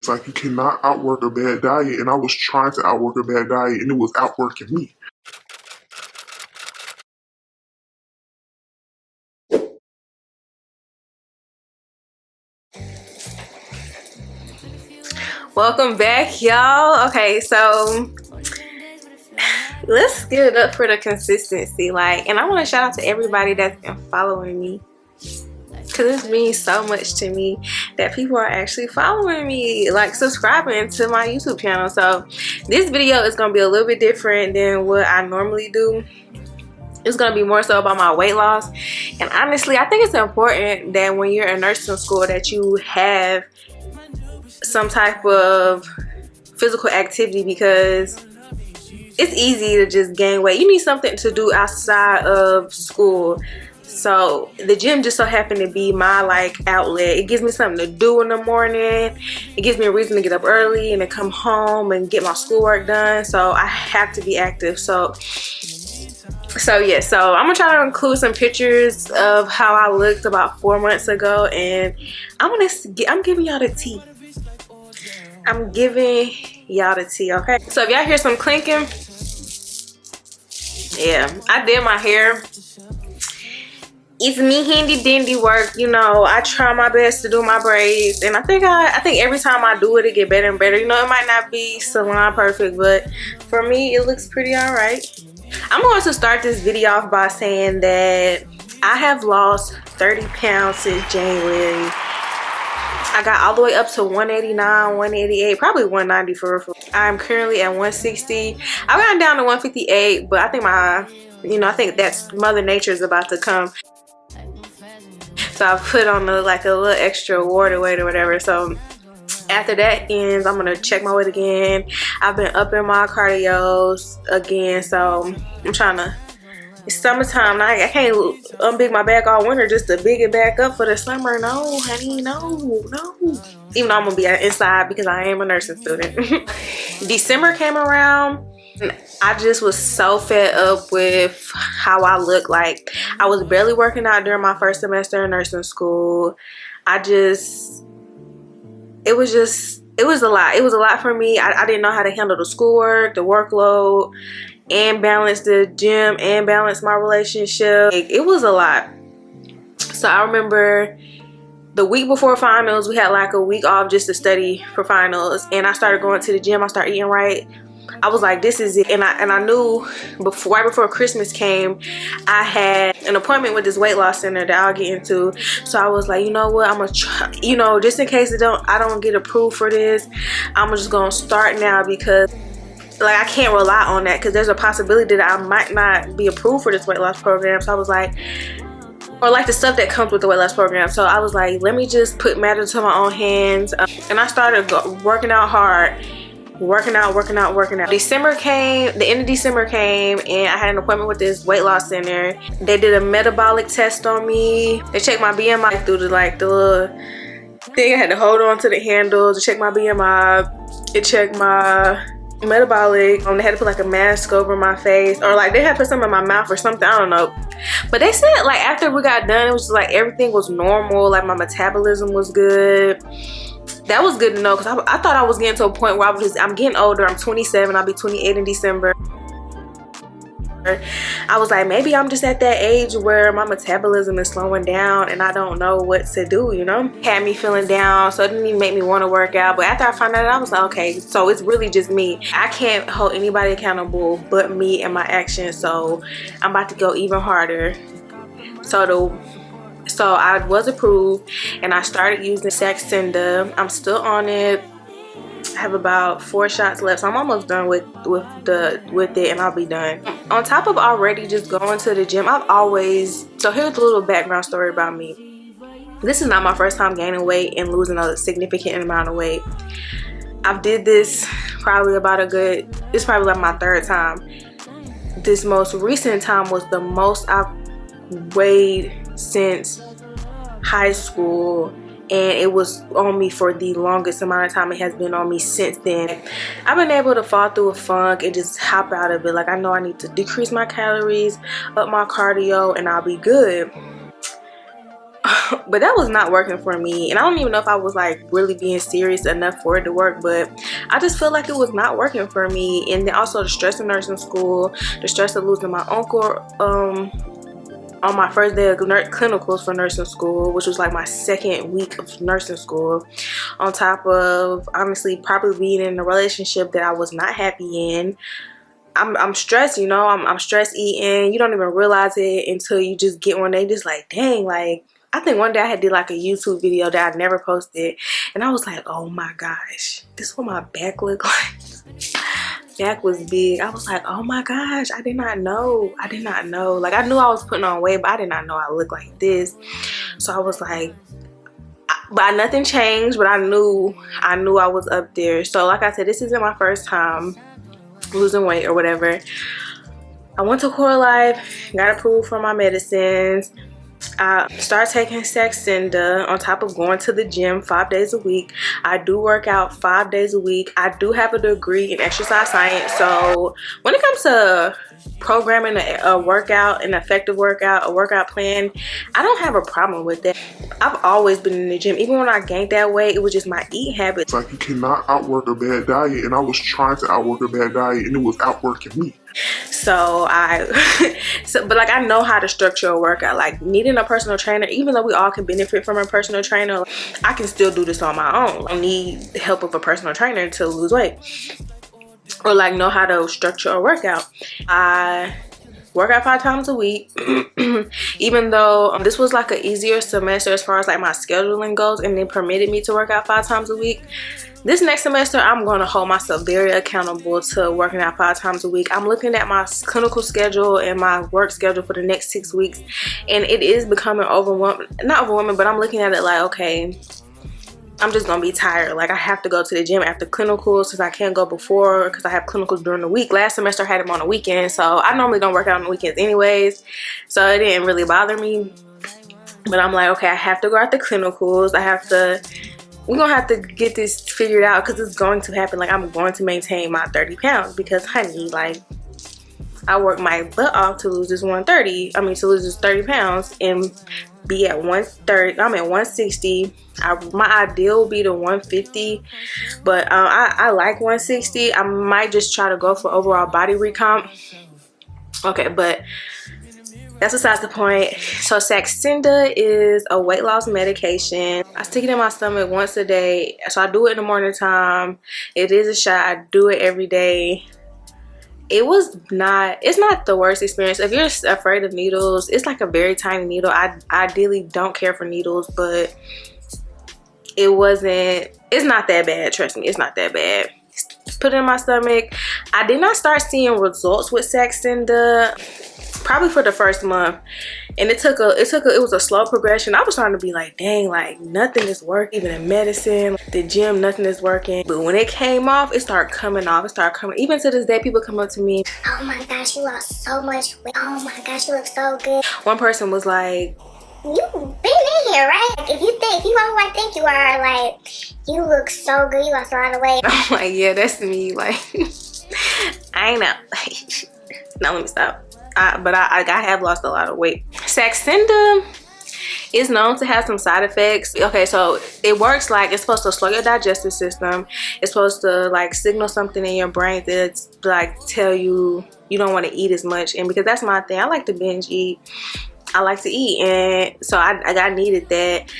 It's like you cannot outwork a bad diet, and I was trying to outwork a bad diet, and it was outworking me. Welcome back, y'all. Okay, so let's give it up for the consistency. And I want to shout out to everybody that's been following me, because it means so much to me that people are actually following me, subscribing to my YouTube channel. So this video is going to be a little bit different than what I normally do. It's going to be more so about my weight loss. And honestly, I think it's important that when you're in nursing school that you have some type of physical activity, because it's easy to just gain weight. You need something to do outside of school. So the gym just so happened to be my outlet. It gives me something to do in the morning. It gives me a reason to get up early and to come home and get my schoolwork done. So I have to be active. So yeah, so I'm gonna try to include some pictures of how I looked about 4 months ago, and I'm giving y'all the tea. I'm giving y'all the tea, okay? So if y'all hear some clinking, yeah, I did my hair. It's me handy dandy work, you know. I try my best to do my braids, and I think every time I do it, it get better and better. You know, it might not be salon perfect, but for me, it looks pretty all right. I'm going to start this video off by saying that I have lost 30 pounds since January. I got all the way up to 189, 188, probably 190 for real. I'm currently at 160. I got down to 158, but I think that's Mother Nature is about to come. So I put on a little extra water weight or whatever. So after that ends, I'm gonna check my weight again. I've been upping my cardios again, so I'm trying to. It's summertime now. I can't unbig my back all winter just to big it back up for the summer. No, honey, no. Even though I'm gonna be inside because I am a nursing student. December came around. I just was so fed up with how I look. I was barely working out during my first semester in nursing school. It was a lot. It was a lot for me. I didn't know how to handle the schoolwork, the workload, and balance the gym and balance my relationship. It was a lot. So I remember the week before finals, we had a week off just to study for finals, and I started going to the gym. I started eating right. I was like, this is it. And I knew right before Christmas came, I had an appointment with this weight loss center that I'll get into. So I was like, you know what, I'm gonna try, just in case I don't get approved for this, I'm just gonna start now, because I can't rely on that, because there's a possibility that I might not be approved for this weight loss program. So I was like, or the stuff that comes with the weight loss program. So I was like, let me just put matters to my own hands. And I started working out hard. Working out. December came, the end of December came, and I had an appointment with this weight loss center. They did a metabolic test on me. They checked my BMI through the little thing. I had to hold on to the handle to check my BMI. It checked my metabolic. They had to put a mask over my face, or they had to put something in my mouth or something. I don't know. But they said after we got done, it was just everything was normal. My metabolism was good. That was good to know, because I thought I was getting to a point where I'm getting older. I'm 27. I'll be 28 in December. I was like, maybe I'm just at that age where my metabolism is slowing down and I don't know what to do, Had me feeling down, so it didn't even make me want to work out. But after I found out, I was like, okay, so it's really just me. I can't hold anybody accountable but me and my actions. So I'm about to go even harder. So I was approved, and I started using Saxenda. I'm still on it. I have about 4 shots left, so I'm almost done with it, and I'll be done. On top of already just going to the gym, so here's a little background story about me. This is not my first time gaining weight and losing a significant amount of weight. I've did this probably it's probably my 3rd time. This most recent time was the most I've weighed since high school, and it was on me for the longest amount of time. It has been on me since then. I've been able to fall through a funk and just hop out of it. I know I need to decrease my calories, up my cardio, and I'll be good. but that was not working for me, and I don't even know if I was like really being serious enough for it to work, but I just feel like it was not working for me. And then also the stress of nursing school, the stress of losing my uncle on my first day of clinicals for nursing school, which was like my second week of nursing school, on top of honestly probably being in a relationship that I was not happy in. I'm stressed, you know. I'm stress eating. You don't even realize it until you just get one day just like, dang, like I think one day I had did like a YouTube video that I never posted, and I was like, oh my gosh, this is what my back looked like. Back was big. I was like, oh my gosh, I did not know. I did not know. Like I knew I was putting on weight, but I did not know I looked like this. So I was like, but nothing changed, but I knew I was up there. So like I said, this isn't my first time losing weight or whatever. I went to Core Life, got approved for my medicines. I started taking Saxenda on top of going to the gym 5 days a week. I do work out 5 days a week. I do have a degree in exercise science. So when it comes to programming a workout, an effective workout, a workout plan, I don't have a problem with that. I've always been in the gym. Even when I gained that weight, it was just my eating habits. Like you cannot outwork a bad diet, and I was trying to outwork a bad diet, and it was outworking me. So but like I know how to structure a workout. Like needing a personal trainer, even though we all can benefit from a personal trainer, I can still do this on my own. I don't need the help of a personal trainer to lose weight or like know how to structure a workout. I work out 5 times a week. Even though this was like an easier semester as far as like my scheduling goes, and they permitted me to work out 5 times a week. This next semester, I'm going to hold myself very accountable to working out 5 times a week. I'm looking at my clinical schedule and my work schedule for the next 6 weeks, and it is becoming overwhelming. Not overwhelming, but I'm looking at it like, okay, I'm just gonna be tired. Like I have to go to the gym after clinicals since I can't go before because I have clinicals during the week. Last semester I had them on the weekend, so I normally don't work out on the weekends anyways, so it didn't really bother me. But I'm like, okay, I have to go out to clinicals. We're gonna have to get this figured out because it's going to happen. Like I'm going to maintain my 30 pounds because honey, like I work my butt off to lose this 130. I mean to lose this 30 pounds and be at 130. I'm at 160. My ideal would be to 150, but I like 160. I might just try to go for overall body recomp. Okay, but that's besides the point. So Saxenda is a weight loss medication. I stick it in my stomach once a day. So I do it in the morning time. It is a shot. I do it every day. It's not the worst experience. If you're afraid of needles, it's like a very tiny needle. I ideally don't care for needles, but it's not that bad. Trust me, it's not that bad. Put it in my stomach. I did not start seeing results with Saxenda probably for the first month, and it was a slow progression. I was starting to be like, dang, like nothing is working. Even in medicine, the gym, nothing is working. But when it came off, it started coming off. It started coming. Even to this day, people come up to me, oh my gosh, you lost so much weight. Oh my gosh, you look so good. One person was like, you've been in here, right? Like, if you are who I think you are, like, you look so good. You lost a lot of weight. I'm like, yeah, that's me. Like, I ain't know. Now let me stop. But I have lost a lot of weight. Saxenda is known to have some side effects. Okay, so it works like it's supposed to slow your digestive system. It's supposed to like signal something in your brain that's like tell you don't want to eat as much. And because that's my thing, I like to binge eat. I like to eat, and so I needed that.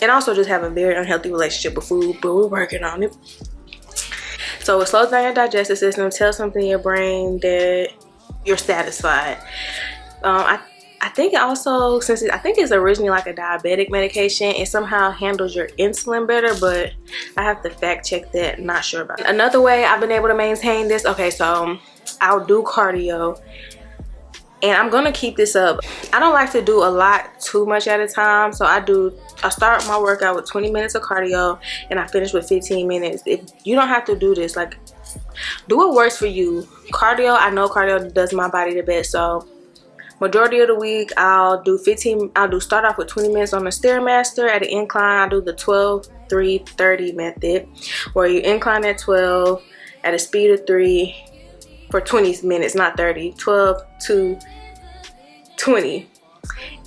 And also just have a very unhealthy relationship with food, but we're working on it. So it slows down your digestive system, tells something in your brain that you're satisfied. I think it also, I think it's originally like a diabetic medication, it somehow handles your insulin better, but I have to fact check that, not sure about it. Another way I've been able to maintain this, okay, so I'll do cardio, and I'm gonna keep this up. I don't like to do a lot too much at a time, so I start my workout with 20 minutes of cardio and I finish with 15 minutes. If you don't have to do this, like, do what works for you. Cardio, I know cardio does my body the best, so majority of the week I'll start off with 20 minutes on the Stairmaster. At an incline, I'll do the 12-3-30 method, where you incline at 12 at a speed of 3 for 20 minutes, not 30. 12 to 20.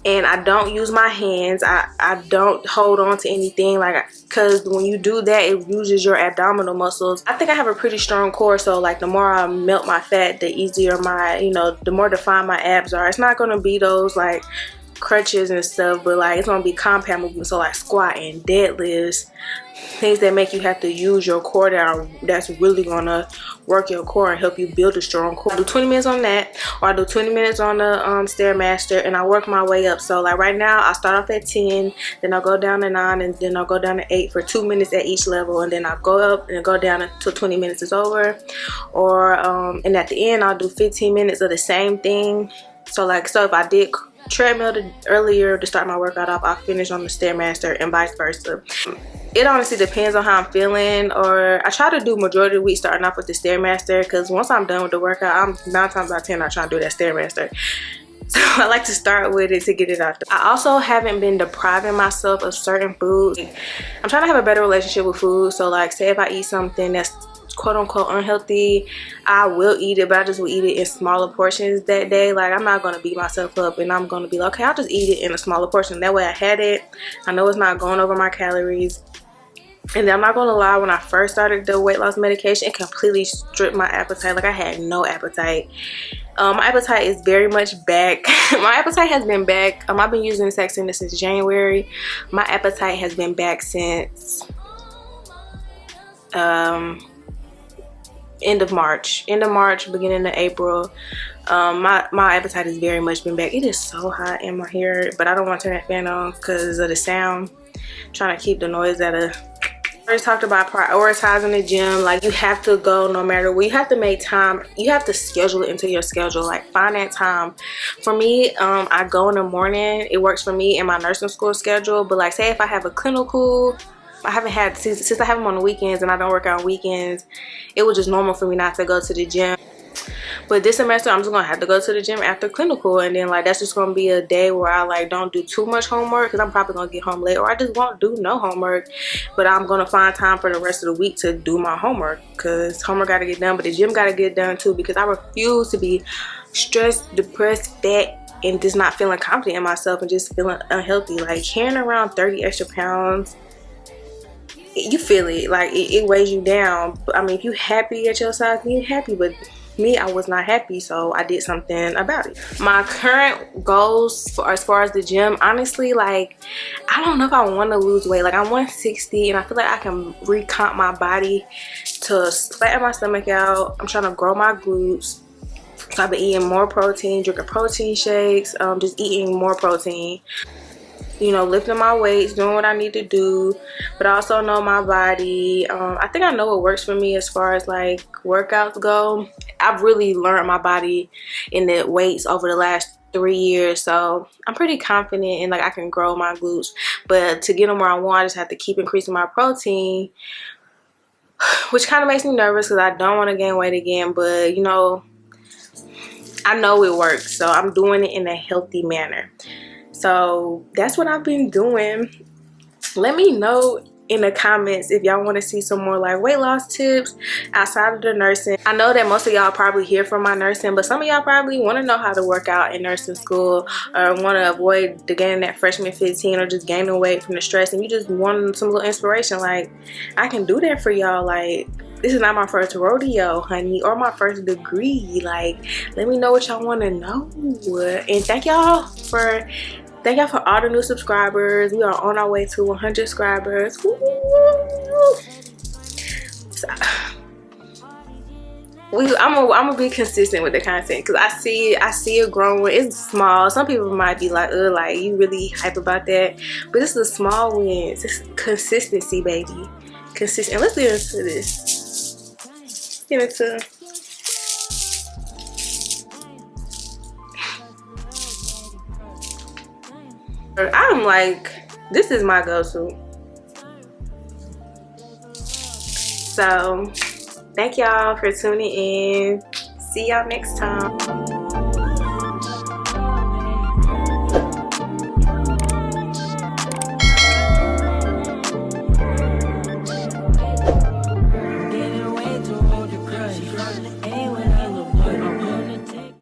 and I don't use my hands. I don't hold on to anything, like, because when you do that, it uses your abdominal muscles. I think I have a pretty strong core, so like the more I melt my fat, the easier my, you know, the more defined my abs are. It's not going to be those like crutches and stuff, but like it's gonna be compound movements, so like squatting, deadlifts, things that make you have to use your core that's really gonna work your core and help you build a strong core. I do 20 minutes on that, or I do 20 minutes on the Stairmaster, and I work my way up. So like right now I start off at 10, then I'll go down to 9, and then I'll go down to 8 for 2 minutes at each level, and then I'll go up and go down until 20 minutes is over. Or and at the end I'll do 15 minutes of the same thing. So like, so if I did treadmill earlier to start my workout off, I'll finish on the Stairmaster, and vice versa. It honestly depends on how I'm feeling, or I try to do majority of the week starting off with the Stairmaster, because once I'm done with the workout, I'm 9 times out of 10 I try to do that Stairmaster. So I like to start with it to get it out there. I also haven't been depriving myself of certain foods. I'm trying to have a better relationship with food. So like, say if I eat something that's quote-unquote unhealthy, I will eat it, but I just will eat it in smaller portions that day. Like, I'm not going to beat myself up, and I'm going to be like, okay, I'll just eat it in a smaller portion. That way I had it, I know it's not going over my calories. And then I'm not going to lie, when I first started the weight loss medication, it completely stripped my appetite. Like, I had no appetite. My appetite is very much back. My appetite has been back. I've been using Saxenda since January. My appetite has been back since end of March, beginning of April. My appetite has very much been back. It is so hot in my hair, but I don't want to turn that fan on because of the sound. I'm trying to keep the noise at a... I already talked about prioritizing the gym. Like, you have to go no matter what. You have to make time. You have to schedule it into your schedule. Like, find that time. For me, I go in the morning. It works for me in my nursing school schedule. But like, say if I have a clinical, I haven't had, since I have them on the weekends and I don't work on weekends, it was just normal for me not to go to the gym. But this semester I'm just gonna have to go to the gym after clinical, and then like that's just gonna be a day where I like don't do too much homework, because I'm probably gonna get home late, or I just won't do no homework. But I'm gonna find time for the rest of the week to do my homework, because homework gotta get done, but the gym gotta get done too, because I refuse to be stressed, depressed, fat, and just not feeling confident in myself and just feeling unhealthy. Like, carrying around 30 extra pounds, you feel it, like it weighs you down. But I mean, if you happy at your size, then you're happy. But me, I was not happy, so I did something about it. My current goals as far as the gym, honestly, like, I don't know if I want to lose weight. Like, I'm 160, and I feel like I can recomp my body to flatten my stomach out. I'm trying to grow my glutes. So I've been eating more protein, drinking protein shakes, just eating more protein. You know, lifting my weights, doing what I need to do, but I also know my body. I think I know what works for me as far as like workouts go. I've really learned my body in the weights over the last 3 years, so I'm pretty confident and like I can grow my glutes. But to get them where I want, I just have to keep increasing my protein, which kind of makes me nervous because I don't want to gain weight again. But you know, I know it works, so I'm doing it in a healthy manner. So that's what I've been doing. Let me know in the comments if y'all want to see some more like weight loss tips outside of the nursing. I know that most of y'all probably hear from my nursing, but some of y'all probably want to know how to work out in nursing school, or want to avoid the gaining that freshman 15, or just gaining weight from the stress, and you just want some little inspiration. Like, I can do that for y'all. Like, this is not my first rodeo, honey, or my first degree. Like, let me know what y'all want to know. And thank y'all for all the new subscribers. We are on our way to 100 subscribers. So, I'm gonna be consistent with the content, because I see it growing. It's small. Some people might be like, like, you really hype about that, but this is small wins. It's consistency, baby. Consistent. Let's get into this. Get into. I'm like, this is my go-to. So thank y'all for tuning in. See y'all next time.